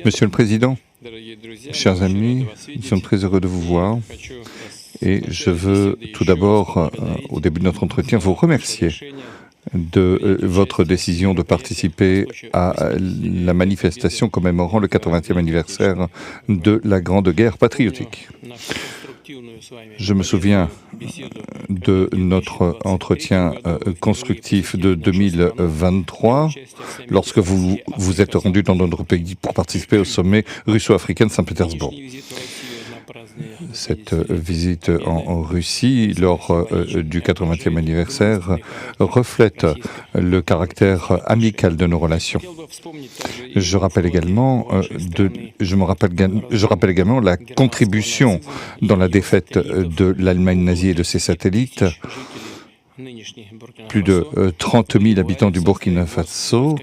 Monsieur le Président, chers amis, nous sommes très heureux de vous voir et je veux tout d'abord, au début de notre entretien, vous remercier de votre décision de participer à la manifestation commémorant le 80e anniversaire de la Grande Guerre patriotique. Je me souviens de notre entretien constructif de 2023, lorsque vous vous êtes rendu dans notre pays pour participer au sommet russo-africain de Saint-Pétersbourg. Cette visite en Russie, lors du 80e anniversaire, reflète le caractère amical de nos relations. Je rappelle également la contribution dans la défaite de l'Allemagne nazie et de ses satellites. Plus de 30 000 habitants du Burkina Faso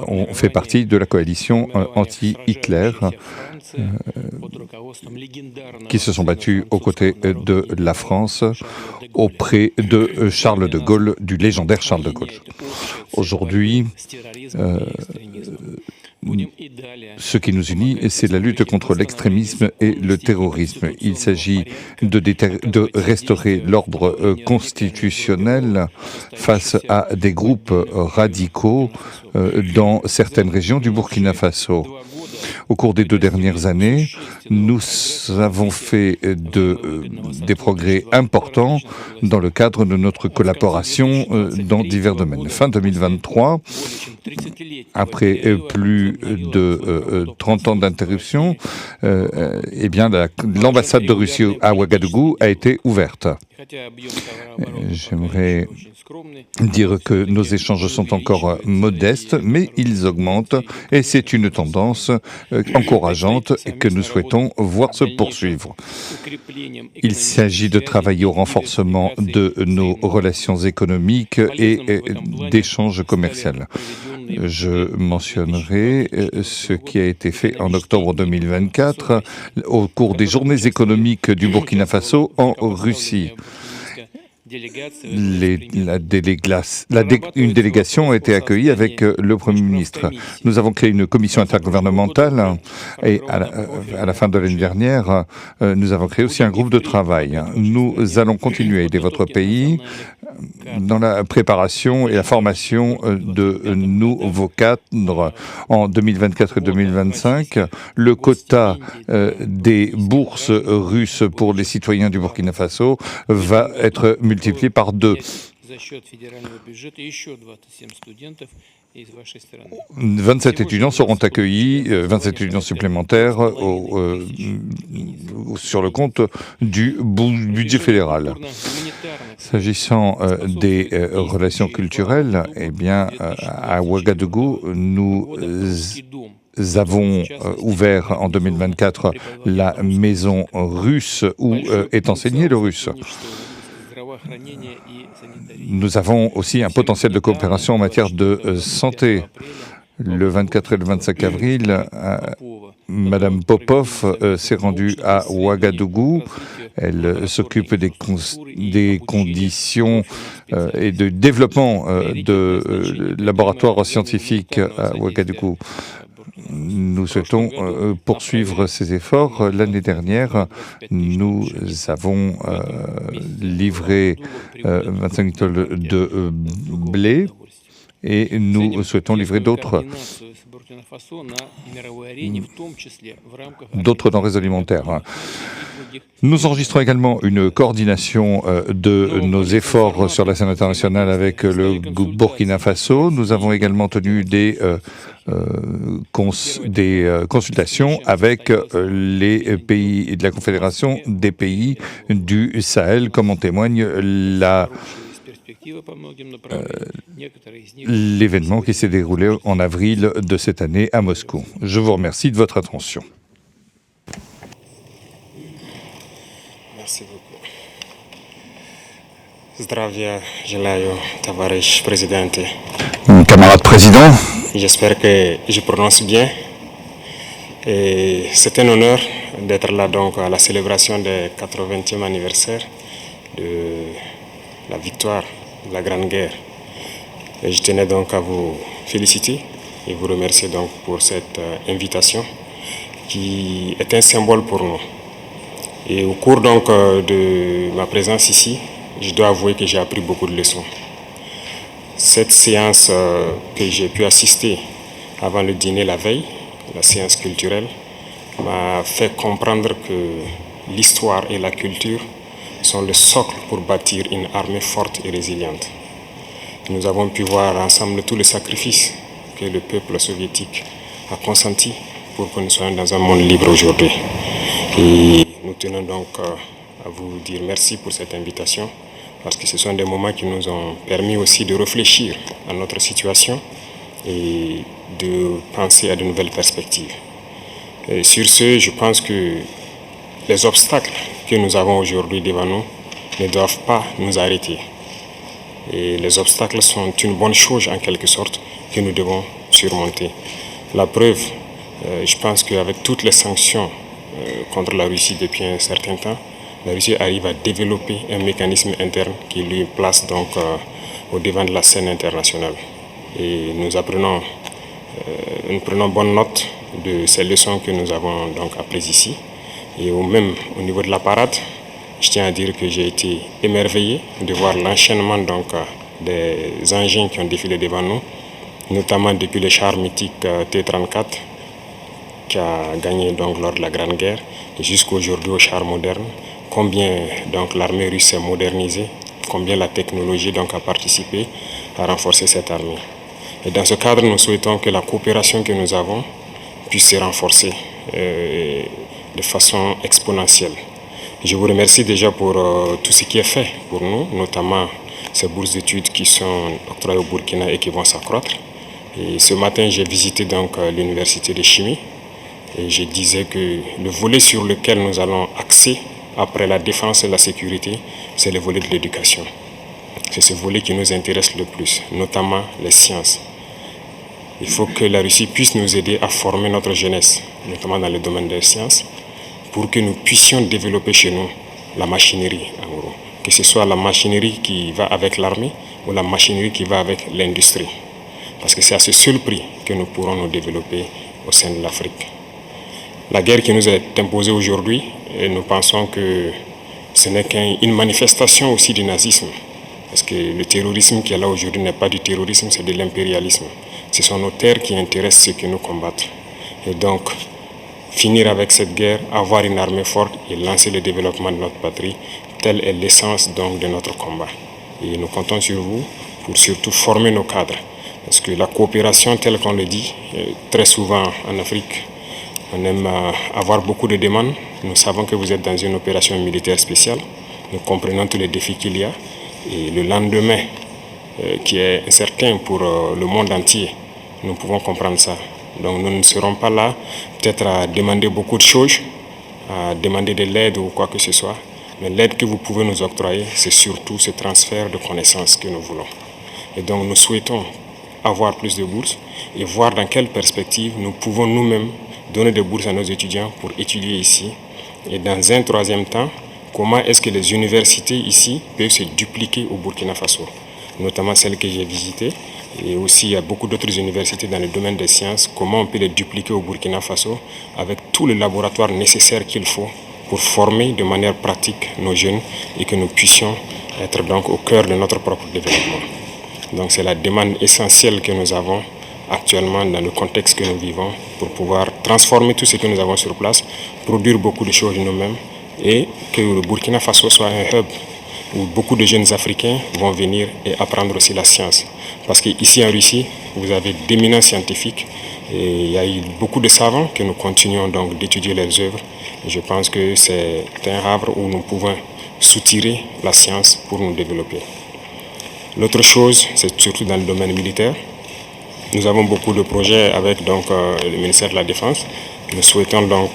ont fait partie de la coalition anti-Hitler qui se sont battus aux côtés de la France auprès de Charles de Gaulle, du légendaire Charles de Gaulle. Aujourd'hui, ce qui nous unit, c'est la lutte contre l'extrémisme et le terrorisme. Il s'agit de restaurer l'ordre constitutionnel face à des groupes radicaux dans certaines régions du Burkina Faso. Au cours des 2 dernières années, nous avons fait des progrès importants dans le cadre de notre collaboration dans divers domaines. Fin 2023, après plus de 30 ans d'interruption, l'ambassade de Russie à Ouagadougou a été ouverte. J'aimerais dire que nos échanges sont encore modestes, mais ils augmentent et c'est une tendance encourageante et que nous souhaitons voir se poursuivre. Il s'agit de travailler au renforcement de nos relations économiques et d'échanges commerciaux. Je mentionnerai ce qui a été fait en octobre 2024 au cours des journées économiques du Burkina Faso en Russie. Une délégation a été accueillie avec le Premier ministre. Nous avons créé une commission intergouvernementale et à la fin de l'année dernière, nous avons créé aussi un groupe de travail. Nous allons continuer à aider votre pays dans la préparation et la formation de nouveaux cadres en 2024 et 2025. Le quota des bourses russes pour les citoyens du Burkina Faso va être multiplié par 2. 27 étudiants seront accueillis, 27 étudiants supplémentaires sur le compte du budget fédéral. S'agissant des relations culturelles, à Ouagadougou, nous avons ouvert en 2024 la maison russe où est enseigné le russe. Nous avons aussi un potentiel de coopération en matière de santé. Le 24 et le 25 avril, Madame Popov s'est rendue à Ouagadougou. Elle s'occupe des conditions et de développement de laboratoires scientifiques à Ouagadougou. Nous souhaitons poursuivre ces efforts. L'année dernière, nous avons livré 25 tonnes de blé et nous souhaitons livrer d'autres denrées alimentaires. Nous enregistrons également une coordination de nos efforts sur la scène internationale avec le Burkina Faso. Nous avons également tenu des consultations avec les pays de la Confédération des pays du Sahel, comme en témoigne l'événement qui s'est déroulé en avril de cette année à Moscou. Je vous remercie de votre attention. Merci beaucoup. Zdravia Желаю, товарищ президент. Camarade président, J'espère que je prononce bien. Et c'est un honneur d'être là donc à la célébration du 80e anniversaire de la victoire de la Grande Guerre. Et je tenais donc à vous féliciter et vous remercier donc pour cette invitation qui est un symbole pour nous. Et au cours donc de ma présence ici, je dois avouer que j'ai appris beaucoup de leçons. Cette séance que j'ai pu assister avant le dîner la veille, la séance culturelle, m'a fait comprendre que l'histoire et la culture sont le socle pour bâtir une armée forte et résiliente. Nous avons pu voir ensemble tous les sacrifices que le peuple soviétique a consenti pour que nous soyons dans un monde libre aujourd'hui. Et nous tenons donc à vous dire merci pour cette invitation, parce que ce sont des moments qui nous ont permis aussi de réfléchir à notre situation et de penser à de nouvelles perspectives. Et sur ce, je pense que les obstacles que nous avons aujourd'hui devant nous ne doivent pas nous arrêter. Et les obstacles sont une bonne chose en quelque sorte que nous devons surmonter. La preuve, je pense qu'avec toutes les sanctions contre la Russie depuis un certain temps, la Russie arrive à développer un mécanisme interne qui lui place donc au devant de la scène internationale. Et nous prenons bonne note de ces leçons que nous avons donc apprises ici. Et même au niveau de la parade, je tiens à dire que j'ai été émerveillé de voir l'enchaînement donc des engins qui ont défilé devant nous, notamment depuis le char mythique T-34 qui a gagné donc lors de la Grande Guerre et jusqu'aujourd'hui au char moderne. Combien donc l'armée russe s'est modernisée, combien la technologie donc a participé à renforcer cette armée. Et dans ce cadre, nous souhaitons que la coopération que nous avons puisse se renforcer de façon exponentielle. Je vous remercie déjà pour tout ce qui est fait pour nous, notamment ces bourses d'études qui sont octroyées au Burkina et qui vont s'accroître. Et ce matin, j'ai visité donc l'université de chimie et je disais que le volet sur lequel nous allons axer après la défense et la sécurité, c'est le volet de l'éducation. C'est ce volet qui nous intéresse le plus, notamment les sciences. Il faut que la Russie puisse nous aider à former notre jeunesse, notamment dans le domaine des sciences, pour que nous puissions développer chez nous la machinerie, en gros. Que ce soit la machinerie qui va avec l'armée ou la machinerie qui va avec l'industrie. Parce que c'est à ce seul prix que nous pourrons nous développer au sein de l'Afrique. La guerre qui nous est imposée aujourd'hui, nous pensons que ce n'est qu'une manifestation aussi du nazisme. Parce que le terrorisme qui est là aujourd'hui n'est pas du terrorisme, c'est de l'impérialisme. Ce sont nos terres qui intéressent ceux qui nous combattent. Et donc, finir avec cette guerre, avoir une armée forte et lancer le développement de notre patrie, telle est l'essence donc de notre combat. Et nous comptons sur vous pour surtout former nos cadres. Parce que la coopération, telle qu'on le dit, très souvent en Afrique, on aime avoir beaucoup de demandes. Nous savons que vous êtes dans une opération militaire spéciale. Nous comprenons tous les défis qu'il y a. Et le lendemain, qui est incertain pour le monde entier, nous pouvons comprendre ça. Donc nous ne serons pas là peut-être à demander beaucoup de choses, à demander de l'aide ou quoi que ce soit. Mais l'aide que vous pouvez nous octroyer, c'est surtout ce transfert de connaissances que nous voulons. Et donc nous souhaitons avoir plus de bourses et voir dans quelle perspective nous pouvons nous-mêmes donner des bourses à nos étudiants pour étudier ici. Et dans un troisième temps, comment est-ce que les universités ici peuvent se dupliquer au Burkina Faso, notamment celles que j'ai visitées. Et aussi, il y a beaucoup d'autres universités dans le domaine des sciences. Comment on peut les dupliquer au Burkina Faso avec tous les laboratoires nécessaires qu'il faut pour former de manière pratique nos jeunes et que nous puissions être donc au cœur de notre propre développement. Donc c'est la demande essentielle que nous avons actuellement dans le contexte que nous vivons pour pouvoir transformer tout ce que nous avons sur place, produire beaucoup de choses nous-mêmes et que le Burkina Faso soit un hub où beaucoup de jeunes Africains vont venir et apprendre aussi la science. Parce qu'ici en Russie, vous avez d'éminents scientifiques et il y a eu beaucoup de savants que nous continuons donc d'étudier leurs œuvres. Et je pense que c'est un havre où nous pouvons soutirer la science pour nous développer. L'autre chose, c'est surtout dans le domaine militaire. Nous avons beaucoup de projets avec donc, le ministère de la Défense. Nous souhaitons donc